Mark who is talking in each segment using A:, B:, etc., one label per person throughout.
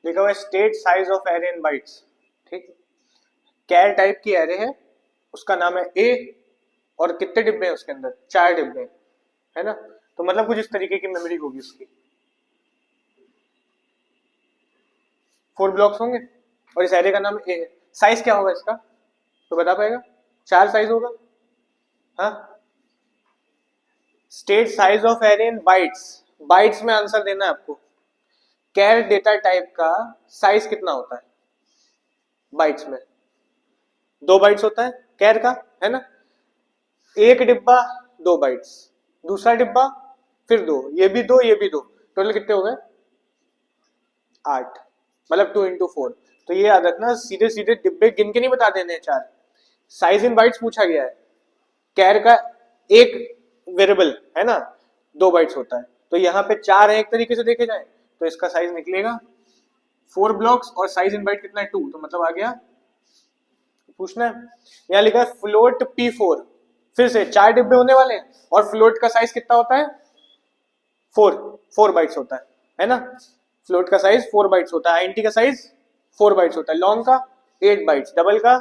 A: लिखा हुआ है state size of array in bytes. ठीक, कैर टाइप की एरे है, उसका नाम है ए, और कितने डिब्बे हैं उसके अंदर? 4 डिब्बे, है ना। तो मतलब कुछ इस तरीके की मेमोरी होगी उसकी, 4 ब्लॉक्स होंगे, और इस एरे का नाम ए है। साइज क्या होगा इसका, तो बता पाएगा? 4 साइज होगा। हाँ, state size of array in bytes, bytes में आंसर देना है आपको। कैर डेटा टाइप का साइज कितना होता है बाइट्स में? 2 बाइट्स होता है कैर का, है ना। एक डिब्बा 2 बाइट्स, दूसरा डिब्बा फिर 2, ये भी 2, ये भी 2, टोटल कितने हो गए? 8, मतलब 2 into 4। तो ये याद रखना, सीधे सीधे डिब्बे गिन के नहीं बता देने 4। साइज इन बाइट्स पूछा गया है, कैर का एक वेरिएबल है ना, 2 बाइट्स होता है, तो यहाँ पे 4 है एक तरीके से देखे जाए, तो इसका साइज निकलेगा 4 ब्लॉक्स, और साइज इन बाइट कितना है 2, तो मतलब आ गया। पूछना है, यहाँ लिखा है फ्लोट P4, फिर से 4 डिब्बे होने वाले हैं, और फ्लोट का साइज कितना होता है? 4 बाइट्स होता है ना। फ्लोट का साइज 4 बाइट्स होता है, आईएनटी का साइज 4 बाइट्स होता है, लॉन्ग का 8 बाइट्स, डबल का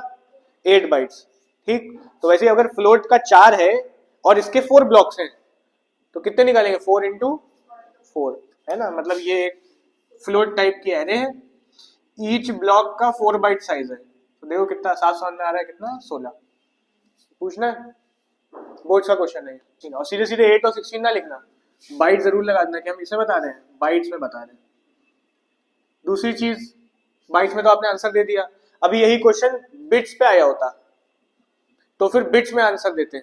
A: 8 बाइट्स। ठीक, तो वैसे अगर फ्लोट का 4 है और इसके 4 ब्लॉक्स हैं, तो कितने निकालेंगे? 4 into 4, है ना। मतलब ये एक फ्लोट टाइप की एरे है, ईच ब्लॉक का 4 बाइट साइज है। तो देखो कितना साफ समझ में आ रहा है, कितना? 16। पूछना है, बोर्ड का क्वेश्चन है। और सीधे सीधे 8 और 16 ना लिखना, बाइट जरूर लगा देना कि हम इसे बता रहे हैं, बाइट्स में बता रहे हैं। दूसरी चीज, बाइट्स में तो आपने आंसर दे दिया, अभी यही क्वेश्चन बिट्स पे आया होता तो फिर बिट्स में आंसर देते।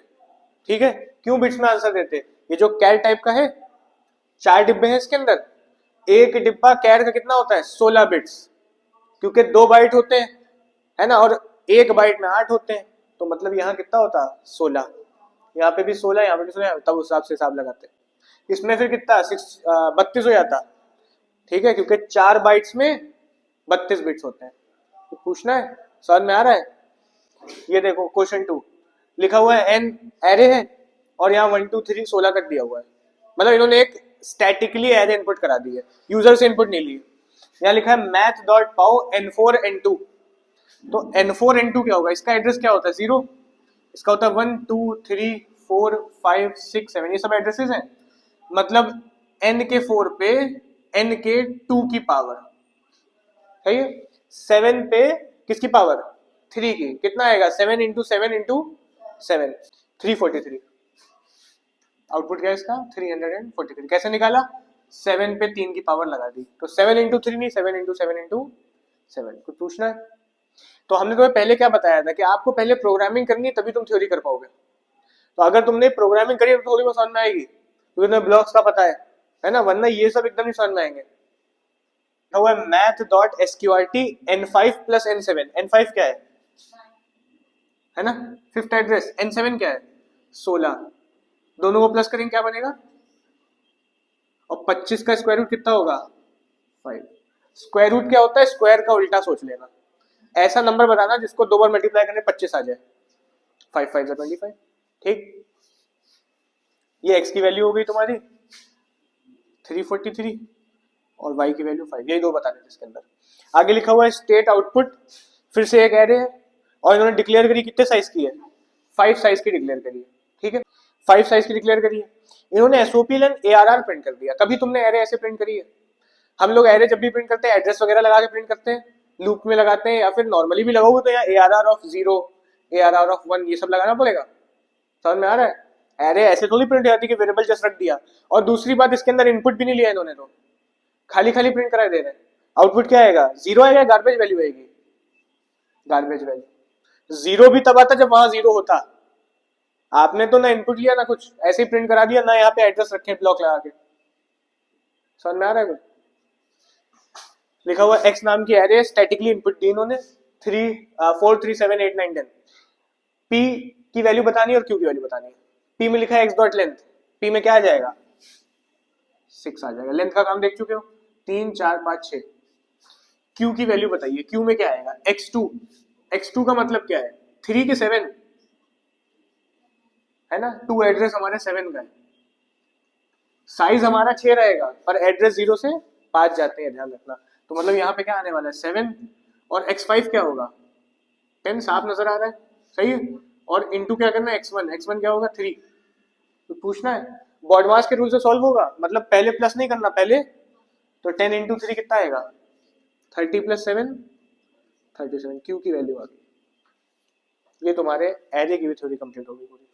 A: ठीक है, क्यों बिट्स में आंसर देते? ये जो कैर टाइप का है, 4 डिब्बे हैं इसके अंदर, एक डिब्बा कैर का कितना होता है? 16 बिट्स, क्योंकि 2 बाइट होते हैं, है ना, और एक बाइट में 8 होते हैं, तो मतलब यहाँ कितना होता? 16। यहाँ पे भी 16, यहाँ पे भी 16, तब उस हिसाब से हिसाब लगाते हैं। इसमें फिर कितना 32 हो जाता। ठीक है, क्योंकि 4 बाइट्स में 32 बिट्स होते हैं। तो पूछना है, समझ में आ रहा है? ये देखो क्वेश्चन 2 लिखा हुआ है, एन एरे है, और यहाँ 1 2 3 16 तक दिया हुआ है। मतलब इन्होंने एक स्टैटिकली एरे इनपुट करा दी है, यूजर से इनपुट नहीं ली। यहाँ लिखा है मैथ डॉट पाओ n4 n2, तो n4 n2 क्या होगा? इसका एड्रेस क्या होता है? 0। इसका होता है 1 2 3 4 5 6 7, ये सब एड्रेसेस हैं। मतलब n के 4 पे n के 2 की पावर, सही है। 7 पे किसकी पावर? 3 की। कितना आएगा? 7 into 7 into 7, 343। आउटपुट क्या है इसका? 343। कैसे निकाला? 7 पे 3 की पावर लगा दी, तो 7 into 3 नहीं, 7 into 7 into 7। कुछ पूछना है? तो हमने तुम्हें पहले क्या बताया था कि आपको पहले प्रोग्रामिंग करनी है, तभी तुम थ्योरी कर पाओगे। तो अगर तुमने प्रोग्रामिंग करी तो थोड़ी बहुत समझ में आएगी, क्योंकि तुम्हें ब्लॉक्स का पता है ना, वरना ये सब एकदम नहीं समझ में आएंगे। तो वो math dot SQRT n5 plus n7। n5 क्या है ना, फिफ्थ एड्रेस। n7 क्या है? 16। दोनों को प्लस करेंगे क्या बनेगा? और 25 का स्क्वायर रूट कितना होगा? 5। स्क्वायर रूट क्या होता है? स्क्वायर का उल्टा सोच लेना। ऐसा नंबर बताना जिसको 2 बार मल्टीप्लाई करने 25 आ जाए। 5 5 25। ठीक, ये x की वैल्यू हो गई तुम्हारी 343, और y की वैल्यू 5। यही दो बताने थे इसके अंदर। आगे लिखा हुआ है स्टेट आउटपुट, फिर से एक एरे है, और इन्होंने डिक्लेयर करी कितने साइज की है? 5 साइज की डिक्लेयर करी है। ठीक है, 5 साइज की डिक्लेयर करी है। इन्होंने एसओपी लेन ARR प्रिंट कर दिया। कभी तुमने एरे ऐसे प्रिंट करी है? हम लोग एरे जब भी प्रिंट करते हैं एड्रेस वगैरह लगा के प्रिंट करते हैं, लूप में लगाते हैं, या फिर नॉर्मली भी लगाओगे तो यहाँ ARR ऑफ 0, ARR ऑफ 1, ये सब लगाना पड़ेगा। समझ में आ रहा है? एरे ऐसे थोड़ी प्रिंट हो जाती कि वेरिएबल जस्ट रख दिया। और दूसरी बात, इसके अंदर इनपुट भी नहीं लिया इन्होंने, तो खाली खाली प्रिंट करा दे रहे हैं। आउटपुट क्या आएगा? 0 आएगा, गार्बेज वैल्यू आएगी। गार्बेज वैल्यू 0 भी तब आता जब वहां 0 होता। आपने तो ना इनपुट लिया ना कुछ, ऐसे ही प्रिंट करा दिया, ना यहाँ पे एड्रेस रखे ब्लॉक लगा के। समझ में आ रहा है कुछ? लिखा हुआ x नाम की एरे, स्टैटिकली इनपुट दी इन्होंने 3 4 3 7 8 9 10। p की वैल्यू बतानी है और q की वैल्यू बतानी है। p में लिखा है x डॉट लेंथ, p में क्या आ जाएगा? 6 आ जाएगा। लेंथ का काम देख चुके हो, 3 4 5 6। q की वैल्यू बताइए, q में क्या आएगा? x2। x2 का मतलब क्या है? 3 के 7, है ना। 2 एड्रेस हमारे 7 का है। साइज हमारा 6 रहेगा, पर एड्रेस 0 से 5 जाते हैं, ध्यान रखना। तो मतलब यहाँ पे क्या आने वाला है 7 और x5 क्या होगा 10, साफ नजर आ रहा है, सही है। और इंटू क्या करना है x1, x1 क्या होगा 3। तो पूछना है बॉडमास के रूल से सॉल्व होगा, मतलब पहले प्लस नहीं करना, पहले तो 10 इंटू 3 कितना आएगा 30 प्लस 7 37, क्यू की वैल्यू आ गई। ये तुम्हारे एरे की भी थ्योरी कंप्लीट होगी पूरी।